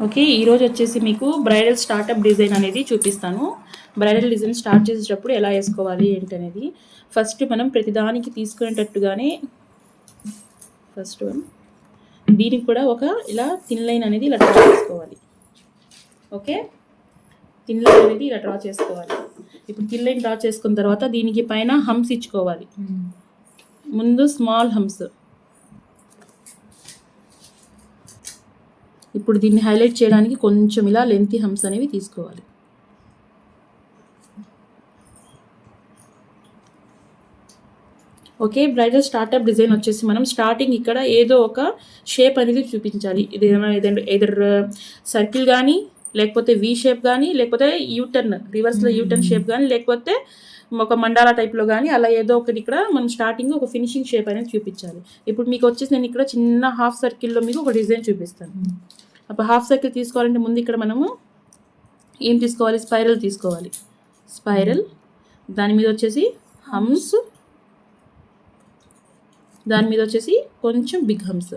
Okay. ఈరోజు వచ్చేసి మీకు బ్రైడల్ స్టార్టప్ డిజైన్ అనేది చూపిస్తాను. బ్రైడల్ డిజైన్ స్టార్ట్ చేసేటప్పుడు ఎలా వేసుకోవాలి ఏంటనేది. ఫస్ట్ మనం ప్రతిదానికి తీసుకునేటట్టుగానే ఫస్ట్ దీనికి కూడా ఒక ఇలా థిన్ లైన్ అనేది ఇలా డ్రా చేసుకోవాలి. ఓకే, థిన్ లైన్ అనేది ఇలా డ్రా చేసుకోవాలి. ఇప్పుడు థిన్ లైన్ డ్రా చేసుకున్న తర్వాత దీనికి పైన హంప్స్ ఇచ్చుకోవాలి. ముందు స్మాల్ హంప్స్. ఇప్పుడు దీన్ని హైలైట్ చేయడానికి కొంచెం ఇలా లెంతీ హంప్స్ అనేవి తీసుకోవాలి. ఓకే, బ్రైడల్ స్టార్టప్ డిజైన్ వచ్చేసి మనం స్టార్టింగ్ ఇక్కడ ఏదో ఒక షేప్ అనేది చూపించాలి. ఇది ఎదర్ సర్కిల్ కానీ, లేకపోతే వి షేప్ కానీ, లేకపోతే యూటర్న్ రివర్స్లో యూటర్న్ షేప్ కానీ, లేకపోతే ఒక మండాలా టైప్లో కానీ, అలా ఏదో ఒకటి ఇక్కడ మనం స్టార్టింగ్ ఒక ఫినిషింగ్ షేప్ అనేది చూపించాలి. ఇప్పుడు మీకు వచ్చేసి నేను ఇక్కడ చిన్న హాఫ్ సర్కిల్లో మీకు ఒక డిజైన్ చూపిస్తాను. అప్పుడు హాఫ్ సర్కిల్ తీసుకోవాలంటే ముందు ఇక్కడ మనము ఏం తీసుకోవాలి, స్పైరల్ తీసుకోవాలి. స్పైరల్, దాని మీద వచ్చేసి హమ్స్, దాని మీద వచ్చేసి కొంచెం బిగ్ హమ్స్.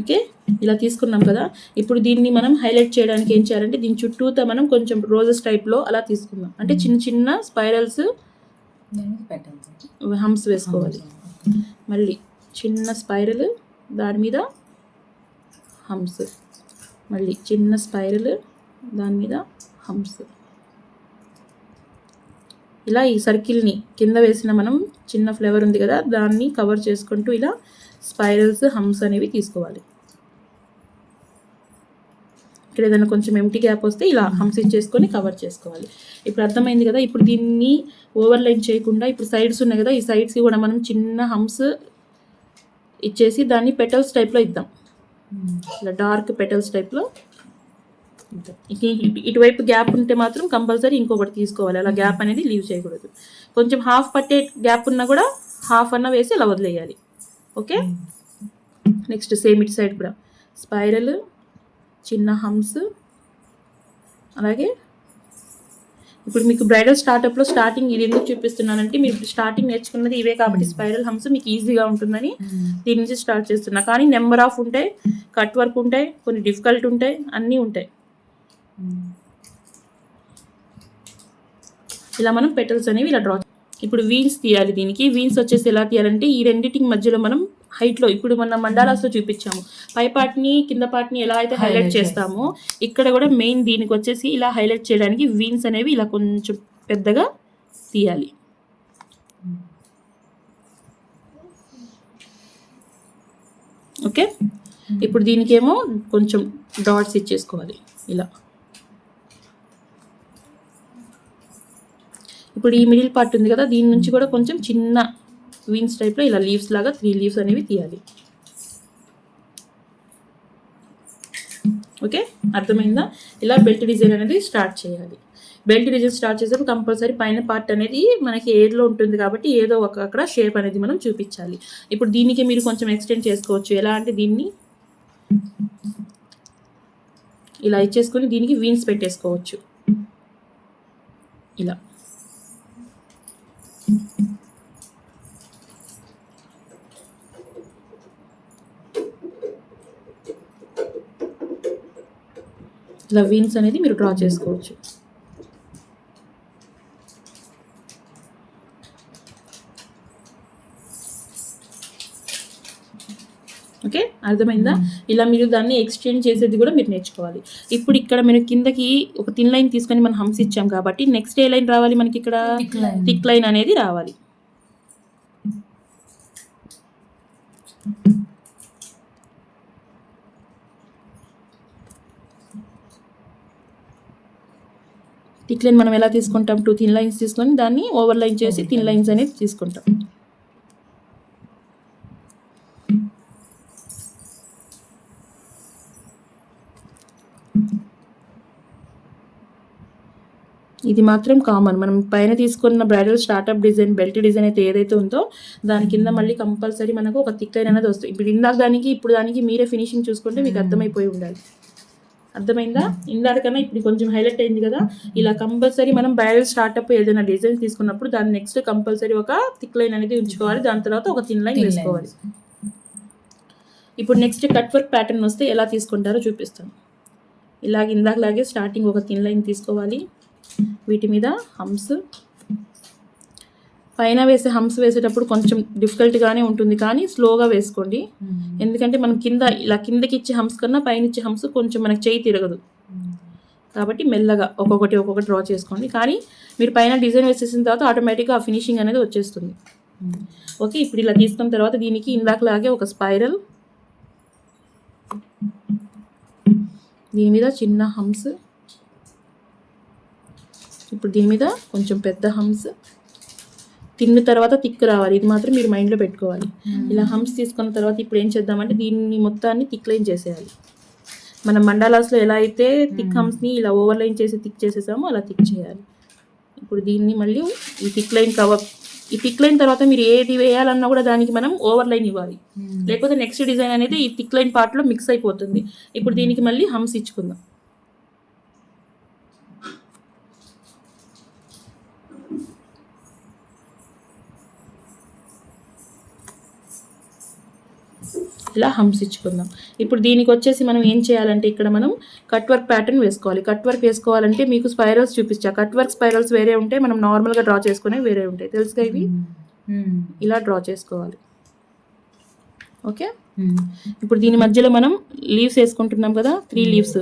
ఓకే, ఇలా తీసుకున్నాం కదా. ఇప్పుడు దీన్ని మనం హైలైట్ చేయడానికి ఏం చేయాలంటే దీని చుట్టూతో మనం కొంచెం రోజెస్ టైప్లో అలా తీసుకుందాం. అంటే చిన్న చిన్న స్పైరల్స్ హమ్స్ వేసుకోవాలి. మళ్ళీ చిన్న స్పైరల్, దాని మీద హమ్స్, మళ్ళీ చిన్న స్పైరల్, దాని మీద హమ్స్. ఇలా ఈ సర్కిల్ని కింద వేసిన మనం చిన్న ఫ్లేవర్ ఉంది కదా, దాన్ని కవర్ చేసుకుంటూ ఇలా స్పైరల్స్ హమ్స్ అనేవి తీసుకోవాలి. ఇక్కడ ఏదైనా కొంచెం ఎంటీ గ్యాప్ వస్తే ఇలా హమ్స్ ఇచ్చేసుకొని కవర్ చేసుకోవాలి. ఇప్పుడు అర్థమైంది కదా. ఇప్పుడు దీన్ని ఓవర్లైన్ చేయకుండా ఇప్పుడు సైడ్స్ ఉన్నాయి కదా, ఈ సైడ్స్కి కూడా మనం చిన్న హమ్స్ ఇచ్చేసి దాన్ని పెటల్స్ టైప్లో ఇద్దాం. ఇలా డార్క్ పెటల్స్ టైప్లో. ఇటువైపు గ్యాప్ ఉంటే మాత్రం కంపల్సరీ ఇంకొకటి తీసుకోవాలి. అలా గ్యాప్ అనేది లీవ్ చేయకూడదు. కొంచెం హాఫ్ పట్టే గ్యాప్ ఉన్నా కూడా హాఫ్ అన్న వేసి అలా వదిలేయాలి. ఓకే, నెక్స్ట్ సేమ్ ఇటు సైడ్ కూడా స్పైరల్, చిన్న హమ్స్. అలాగే ఇప్పుడు మీకు బ్రైడల్ స్టార్టప్లో స్టార్టింగ్ ఇది ఎందుకు చూపిస్తున్నానంటే మీరు స్టార్టింగ్ నేర్చుకున్నది ఇవే కాబట్టి స్పైరల్ హమ్స్ మీకు ఈజీగా ఉంటుందని దీని నుంచి స్టార్ట్ చేస్తున్నా. కానీ నెంబర్ ఆఫ్ ఉంటాయి, కట్ వర్క్ ఉంటాయి, కొన్ని డిఫికల్ట్ ఉంటాయి, అన్నీ ఉంటాయి. ఇలా మనం పెటల్స్ అనేవి ఇలా డ్రా. ఇప్పుడు వీన్స్ తీయాలి. దీనికి వీన్స్ వచ్చేసి ఎలా తీయాలంటే ఈ రెండింటికి మధ్యలో మనం హైట్లో ఇప్పుడు మన మండాలాస్లో చూపించాము పై పార్ట్ని కింద పార్ట్ని ఎలా అయితే హైలైట్ చేస్తామో ఇక్కడ కూడా మెయిన్ దీనికి వచ్చేసి ఇలా హైలైట్ చేయడానికి వీన్స్ అనేవి ఇలా కొంచెం పెద్దగా తీయాలి. ఓకే, ఇప్పుడు దీనికేమో కొంచెం డాట్స్ ఇచ్చేసుకోవాలి ఇలా. ఇప్పుడు ఈ మిడిల్ పార్ట్ ఉంది కదా, దీని నుంచి కూడా కొంచెం చిన్న వీన్స్ టైప్లో ఇలా లీవ్స్ లాగా 3 లీవ్స్ అనేవి తీయాలి. ఓకే, అర్థమైందా. ఇలా బెల్ట్ డిజైన్ అనేది స్టార్ట్ చేయాలి. బెల్ట్ డిజైన్ స్టార్ట్ చేసేప్పుడు కంపల్సరీ పైన పార్ట్ అనేది మనకి ఎయిర్లో ఉంటుంది కాబట్టి ఏదో ఒక అక్కడ షేప్ అనేది మనం చూపించాలి. ఇప్పుడు దీనికి మీరు కొంచెం ఎక్స్టెండ్ చేసుకోవచ్చు. ఎలా అంటే దీన్ని ఇలా ఇచ్చేసుకొని దీనికి వీన్స్ పెట్టేసుకోవచ్చు ఇలా. ఇలా వీన్స్ అనేది మీరు డ్రా చేసుకోవచ్చు. ఓకే, అర్థమైందా. ఇలా మీరు దాన్ని ఎక్స్టెండ్ చేసేది కూడా మీరు నేర్చుకోవాలి. ఇప్పుడు ఇక్కడ మీరు కిందకి ఒక థిన్ లైన్ తీసుకొని మనం హంప్స్ ఇచ్చాం కాబట్టి నెక్స్ట్ ఏ లైన్ రావాలి మనకి, ఇక్కడ థిక్ లైన్ అనేది రావాలి. థిక్ లైన్ మనం ఎలా తీసుకుంటాం, 2 థిన్ లైన్స్ తీసుకొని దాన్ని ఓవర్ లైన్ చేసి థిన్ లైన్స్ అనేది తీసుకుంటాం. ఇది మాత్రం కామన్. మనం పైన తీసుకున్న bridal startup design belt design అయితే ఏదైతే ఉందో దాని కింద మళ్ళీ కంపల్సరీ మనకు ఒక థిక్ లైన్ అనేది వస్తుంది. ఇప్పుడు ఇందాక దానికి ఇప్పుడు దానికి మీరే ఫినిషింగ్ చూసుకుంటే మీకు అర్థమైపోయి ఉండాలి. అర్థమైందా. ఇందాకన్నా ఇప్పుడు కొంచెం హైలైట్ అయింది కదా. ఇలా కంపల్సరీ మనం బ్రైడల్ స్టార్టప్ ఏదైనా డిజైన్ తీసుకున్నప్పుడు దాని నెక్స్ట్ కంపల్సరీ ఒక థిక్ లైన్ అనేది ఉంచుకోవాలి. దాని తర్వాత ఒక థిన్ లైన్ వేసుకోవాలి. ఇప్పుడు నెక్స్ట్ కట్ వర్క్ ప్యాటర్న్ వస్తే ఎలా తీసుకుంటారో చూపిస్తాను. ఇందాకలాగే స్టార్టింగ్ ఒక థిన్ లైన్ తీసుకోవాలి. వీటి మీద హమ్స్, పైన వేసే హమ్స్ వేసేటప్పుడు కొంచెం డిఫికల్ట్గానే ఉంటుంది, కానీ స్లోగా వేసుకోండి. ఎందుకంటే మనం కిందకి ఇచ్చే హమ్స్ కన్నా పైన ఇచ్చే హమ్స్ కొంచెం మనకి చేయి తిరగదు, కాబట్టి మెల్లగా ఒక్కొక్కటి డ్రా చేసుకోండి. కానీ మీరు పైన డిజైన్ వేసేసిన తర్వాత ఆటోమేటిక్గా ఆ ఫినిషింగ్ అనేది వచ్చేస్తుంది. ఓకే, ఇప్పుడు ఇలా తీసుకున్న తర్వాత దీనికి ఇందాకలాగే ఒక స్పైరల్, దీని మీద చిన్న హమ్స్, ఇప్పుడు దీని మీద కొంచెం పెద్ద హమ్స్, తిన్న తర్వాత థిక్ రావాలి, ఇది మాత్రం మీరు మైండ్లో పెట్టుకోవాలి. ఇలా హమ్స్ తీసుకున్న తర్వాత ఇప్పుడు ఏం చేద్దామంటే దీన్ని మొత్తాన్ని థిక్ లైన్ చేసేయాలి. మనం మండాలాస్లో ఎలా అయితే థిక్ హమ్స్ని ఇలా ఓవర్లైన్ చేసి థిక్ చేసేసామో అలా థిక్ చేయాలి. ఇప్పుడు దీన్ని మళ్ళీ ఈ థిక్ లైన్ తర్వాత మీరు ఏది వేయాలన్నా కూడా దానికి మనం ఓవర్లైన్ ఇవ్వాలి, లేకపోతే నెక్స్ట్ డిజైన్ అనేది ఈ థిక్ లైన్ పార్ట్లో మిక్స్ అయిపోతుంది. ఇప్పుడు దీనికి మళ్ళీ హమ్స్ ఇచ్చుకుందాం. ఇలా హమ్స్ ఇచ్చుకుందాం. ఇప్పుడు దీనికి వచ్చేసి మనం ఏం చేయాలంటే ఇక్కడ మనం కట్ వర్క్ ప్యాటర్న్ వేసుకోవాలి. కట్ వర్క్ వేసుకోవాలంటే మీకు స్పైరల్స్ చూపించా. కట్ వర్క్ స్పైరల్స్ వేరే ఉంటాయి, మనం నార్మల్గా డ్రా చేసుకునే వేరే ఉంటాయి, తెలుసుగా ఇవి. ఇలా డ్రా చేసుకోవాలి. ఓకే, ఇప్పుడు దీని మధ్యలో మనం లీవ్స్ వేసుకుంటున్నాం కదా, 3 లీవ్స్,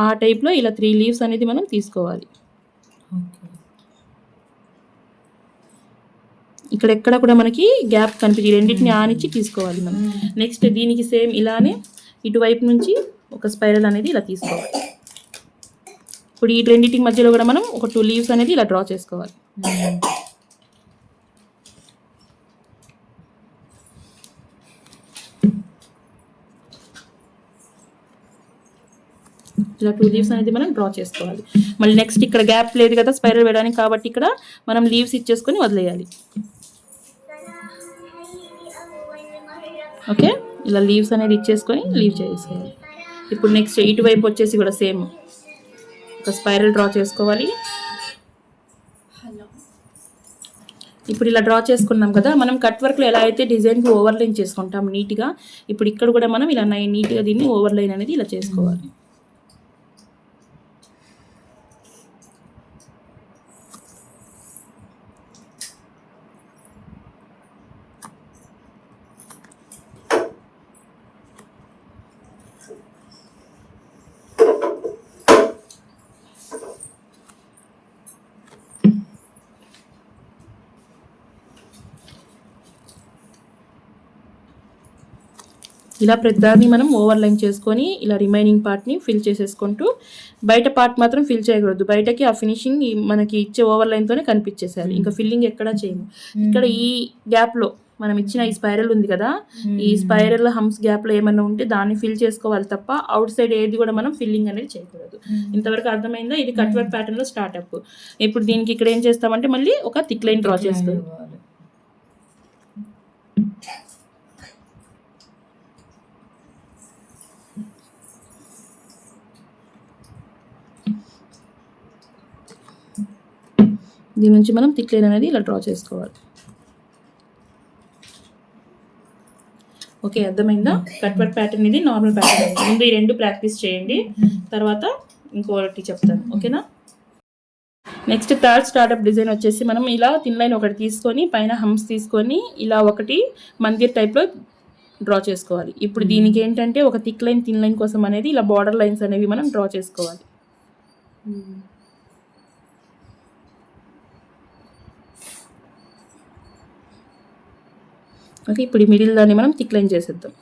ఆ టైప్లో ఇలా 3 లీవ్స్ అనేది మనం తీసుకోవాలి. ఇక్కడ ఎక్కడ కూడా మనకి గ్యాప్ కనిపించి రెండింటిని ఆనిచ్చి తీసుకోవాలి మనం. నెక్స్ట్ దీనికి సేమ్ ఇలానే ఇటువైపు నుంచి ఒక స్పైరల్ అనేది ఇలా తీసుకోవాలి. ఇప్పుడు ఈ రెండింటి మధ్యలో కూడా మనం ఒక 2 లీవ్స్ అనేది ఇలా డ్రా చేసుకోవాలి. ఇలా 2 లీవ్స్ అనేది మనం డ్రా చేసుకోవాలి. మళ్ళీ నెక్స్ట్ ఇక్కడ గ్యాప్ లేదు కదా స్పైరల్ వేయడానికి, కాబట్టి ఇక్కడ మనం లీవ్స్ ఇచ్చేసుకొని వదిలేయాలి. ఓకే, ఇలా లీవ్స్ అనేది ఇచ్చేసుకొని లీవ్ చేసేయాలి. ఇప్పుడు నెక్స్ట్ ఇటువైపు వచ్చేసి కూడా సేమ్ ఒక స్పైరల్ డ్రా చేసుకోవాలి. ఇప్పుడు ఇలా డ్రా చేసుకున్నాం కదా, మనం కట్ వర్క్లో ఎలా అయితే డిజైన్కి ఓవర్లైన్ చేసుకుంటాం నీట్గా, ఇప్పుడు ఇక్కడ కూడా మనం ఇలా నీట్గా దీన్ని ఓవర్లైన్ అనేది ఇలా చేసుకోవాలి. ఇలా ప్రతిదాన్ని మనం ఓవర్లైన్ చేసుకొని ఇలా రిమైనింగ్ పార్ట్ని ఫిల్ చేసేసుకుంటూ, బయట పార్ట్ మాత్రం ఫిల్ చేయకూడదు, బయటకి ఆ ఫినిషింగ్ మనకి ఇచ్చే ఓవర్లైన్తోనే కనిపించేసేయాలి, ఇంకా ఫిల్లింగ్ ఎక్కడా చేయము. ఇక్కడ ఈ గ్యాప్లో మనం ఇచ్చిన ఈ స్పైరల్ ఉంది కదా, ఈ స్పైరల్ హమ్స్ గ్యాప్లో ఏమన్నా ఉంటే దాన్ని ఫిల్ చేసుకోవాలి తప్ప అవుట్ సైడ్ ఏది కూడా మనం ఫిల్లింగ్ అనేది చేయకూడదు. ఇంతవరకు అర్థమైందా? ఇది కట్ వర్క్ ప్యాటర్న్లో స్టార్ట్అప్. ఇప్పుడు దీనికి ఇక్కడ ఏం చేస్తామంటే మళ్ళీ ఒక థిక్ లైన్ డ్రా చేసుకోవాలి. దీని నుంచి మనం థిక్ లైన్ అనేది ఇలా డ్రా చేసుకోవాలి. ఓకే, అర్థమైందా? కట్ వర్క్ ప్యాటర్న్ ఇది నార్మల్ ప్యాటర్న్. ముందు ఈ 2 ప్రాక్టీస్ చేయండి, తర్వాత ఇంకోటి చెప్తాను. ఓకేనా? నెక్స్ట్ థర్డ్ స్టార్ట్అప్ డిజైన్ వచ్చేసి మనం ఇలా థిన్ లైన్ ఒకటి తీసుకొని పైన హమ్స్ తీసుకొని ఇలా ఒకటి మందిర్ టైప్లో డ్రా చేసుకోవాలి. ఇప్పుడు దీనికి ఏంటంటే ఒక థిక్ లైన్ థిన్ లైన్ కోసం అనేది ఇలా బార్డర్ లైన్స్ అనేవి మనం డ్రా చేసుకోవాలి. ఓకే, ఇప్పుడు ఈ మిడిల్ దాన్ని మనం థిక్ లైన్ చేసేద్దాం.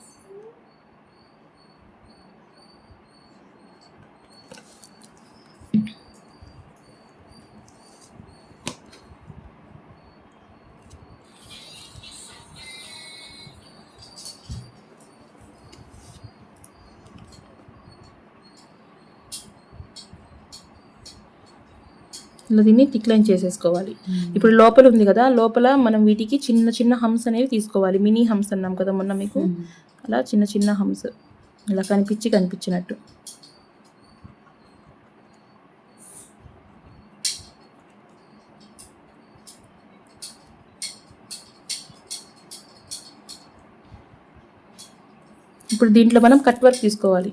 ఇలా దీన్ని థిక్ లైన్ చేసేసుకోవాలి. ఇప్పుడు లోపల ఉంది కదా, లోపల మనం వీటికి చిన్న చిన్న హమ్స్ అనేవి తీసుకోవాలి. మినీ హమ్స్ అన్నాం కదా మొన్న మీకు, అలా చిన్న చిన్న హమ్స్ ఇలా కనిపించినట్టు. ఇప్పుడు దీంట్లో మనం కట్ వర్క్ తీసుకోవాలి.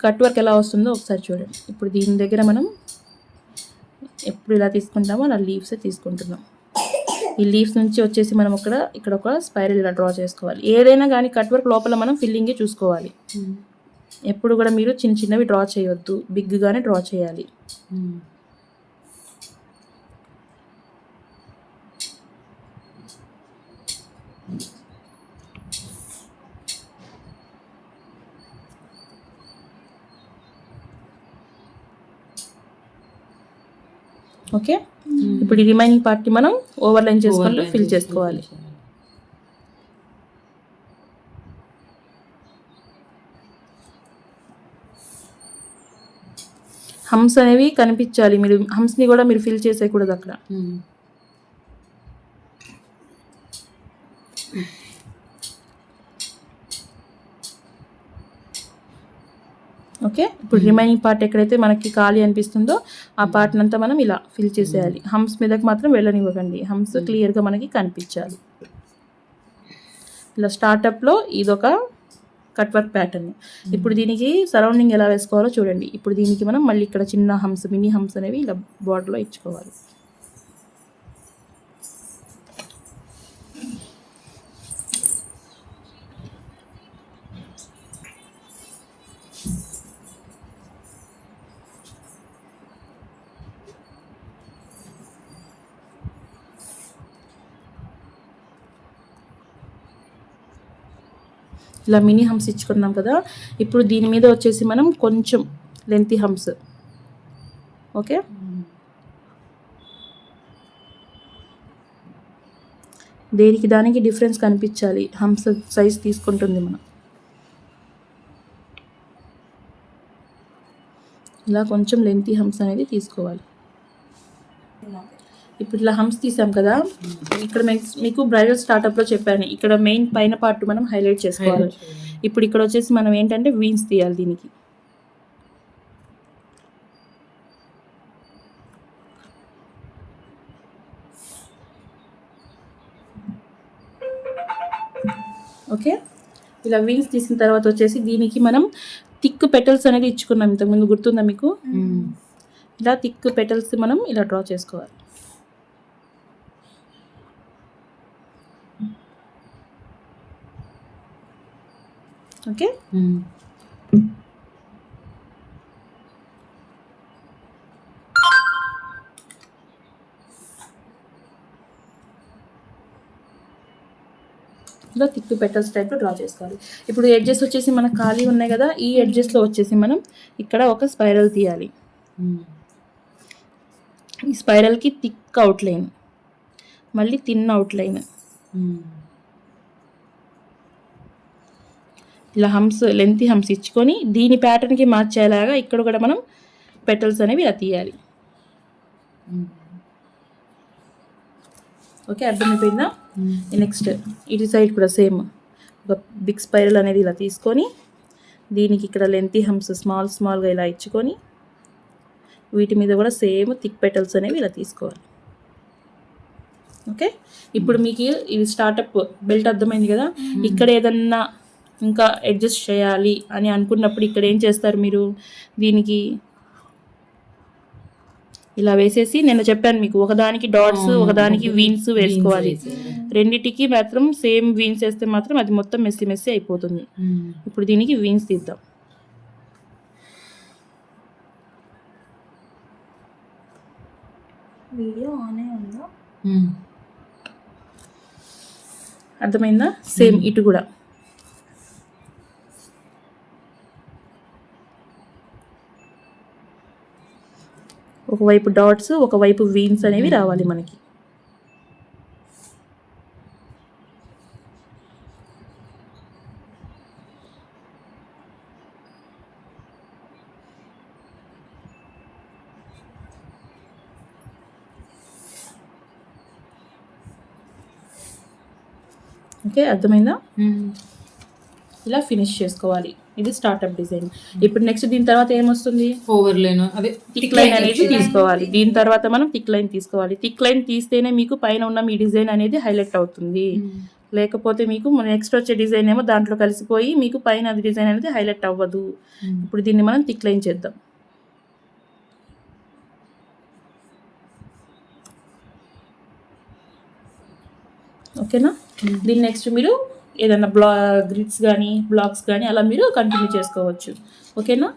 కట్ వర్క్ ఎలా వస్తుందో ఒకసారి చూడండి. ఇప్పుడు దీని దగ్గర మనం ఎప్పుడు ఇలా తీసుకుంటామో అలా లీవ్స్ తీసుకుంటున్నాం. ఈ లీవ్స్ నుంచి వచ్చేసి మనం ఇక్కడ ఒక స్పైరల్ ఇలా డ్రా చేసుకోవాలి. ఏదైనా కానీ కట్ వర్క్ లోపల మనం ఫిల్లింగే చూసుకోవాలి. ఎప్పుడు కూడా మీరు చిన్న చిన్నవి డ్రా చేయవద్దు, బిగ్గానే డ్రా చేయాలి. ఓకే, ఇప్పుడు ఈ రిమైనింగ్ పార్ట్ని మనం ఓవర్లైన్ చేసుకుంటూ ఫిల్ చేసుకోవాలి. హంస్ అనేవి కనిపించాలి. మీరు హంస్ని కూడా మీరు ఫిల్ చేసేయకూడదు అక్కడ. ఓకే, ఇప్పుడు రిమైనింగ్ పార్ట్ ఎక్కడైతే మనకి ఖాళీ అనిపిస్తుందో ఆ పార్ట్ని అంతా మనం ఇలా ఫిల్ చేసేయాలి. హంస్ మీదకి మాత్రం వెళ్ళనివ్వకండి, హంస్ క్లియర్గా మనకి కనిపించాలి. ఇలా స్టార్టప్లో ఇదొక కట్ వర్క్ ప్యాటర్న్. ఇప్పుడు దీనికి సరౌండింగ్ ఎలా వేసుకోవాలో చూడండి. ఇప్పుడు దీనికి మనం మళ్ళీ ఇక్కడ చిన్న హంస్, మినీ హంస్ అనేవి ఇలా బార్డర్లో ఇచ్చుకోవాలి. ఇలా మినీ హంస్ ఇచ్చుకున్నాం కదా. ఇప్పుడు దీని మీద వచ్చేసి మనం కొంచెం లెంతీ హంస్. ఓకే, దేనికి దానికి డిఫరెన్స్ కనిపించాలి. హంస్ సైజ్ తీసుకుంటుంది మనం. ఇలా కొంచెం లెంతీ హంస్ అనేది తీసుకోవాలి. ఇప్పుడు ఇలా హంస్ తీసాం కదా. ఇక్కడ మీకు బ్రైడల్ స్టార్టప్లో చెప్పాను, ఇక్కడ మెయిన్ పైన పార్ట్ మనం హైలైట్ చేసుకోవాలి. ఇప్పుడు ఇక్కడ వచ్చేసి మనం ఏంటంటే వీన్స్ తీయాలి దీనికి. ఓకే, ఇలా వీన్స్ తీసిన తర్వాత వచ్చేసి దీనికి మనం థిక్ పెటల్స్ అనేది ఇచ్చుకున్నాం ఇంతకుముందు, గుర్తుందా మీకు? ఇలా థిక్ పెటల్స్ మనం ఇలా డ్రా చేసుకోవాలి. ఓకే, ఇలా థిక్ పెటల్స్ టైప్లో డ్రా చేసుకోవాలి. ఇప్పుడు ఎడ్జెస్ వచ్చేసి మనకు ఖాళీ ఉన్నాయి కదా, ఈ ఎడ్జెస్లో వచ్చేసి మనం ఇక్కడ ఒక స్పైరల్ తీయాలి. ఈ స్పైరల్కి థిక్ అవుట్లైన్, మళ్ళీ థిన్ అవుట్లైన్. ఇలా హంస్, లెంతీ హంస్ ఇచ్చుకొని దీని ప్యాటర్న్కి మార్చేలాగా ఇక్కడ కూడా మనం పెటల్స్ అనేవి ఇలా తీయాలి. ఓకే, అర్థమైపోయిందా? నెక్స్ట్ ఇటు సైడ్ కూడా సేమ్ ఒక బిగ్ స్పైరల్ అనేది ఇలా తీసుకొని దీనికి ఇక్కడ లెంతీ హంస్ స్మాల్గా ఇలా ఇచ్చుకొని వీటి మీద కూడా సేమ్ థిక్ పెటల్స్ అనేవి ఇలా తీసుకోవాలి. ఓకే, ఇప్పుడు మీకు ఇది స్టార్టప్ బెల్ట్ అర్థమైంది కదా. ఇక్కడ ఏదన్నా ఇంకా అడ్జస్ట్ చేయాలి అని అనుకున్నప్పుడు ఇక్కడ ఏం చేస్తారు మీరు, దీనికి ఇలా వేసేసి, నేను చెప్పాను మీకు ఒకదానికి డాట్స్ ఒకదానికి వీన్స్ వేసుకోవాలి. రెండిటికి మాత్రం సేమ్ వీన్స్ వేస్తే మాత్రం అది మొత్తం మెస్సీ అయిపోతుంది. ఇప్పుడు దీనికి వీన్స్ తీద్దాం. వీడియో ఆనే ఉందా? అర్థమైందా? సేమ్ ఇటు కూడా ఒకవైపు డాట్స్ ఒకవైపు వీన్స్ అనేవి రావాలి మనకి. ఓకే, అర్థమైందా? ఇలా ఫినిష్ చేసుకోవాలి. ఇది స్టార్ట్అప్ డిజైన్. ఇప్పుడు నెక్స్ట్ దీని తర్వాత ఏమొస్తుంది, ఓవర్లైన్, అదే థిక్ లైన్ అనేది తీసుకోవాలి. దీని తర్వాత మనం థిక్ లైన్ తీసుకోవాలి. థిక్ లైన్ తీస్తేనే మీకు పైన ఉన్న మీ డిజైన్ అనేది హైలైట్ అవుతుంది. లేకపోతే మీకు నెక్స్ట్ వచ్చే డిజైన్ ఏమో దాంట్లో కలిసిపోయి మీకు పైన అది డిజైన్ అనేది హైలైట్ అవ్వదు. ఇప్పుడు దీన్ని మనం థిక్ లైన్ చేద్దాం. ఓకేనా? దీన్ని నెక్స్ట్ మీరు ఏదైనా గ్రిడ్స్ కానీ బ్లాక్స్ కానీ అలా మీరు కంటిన్యూ చేసుకోవచ్చు. ఓకేనా?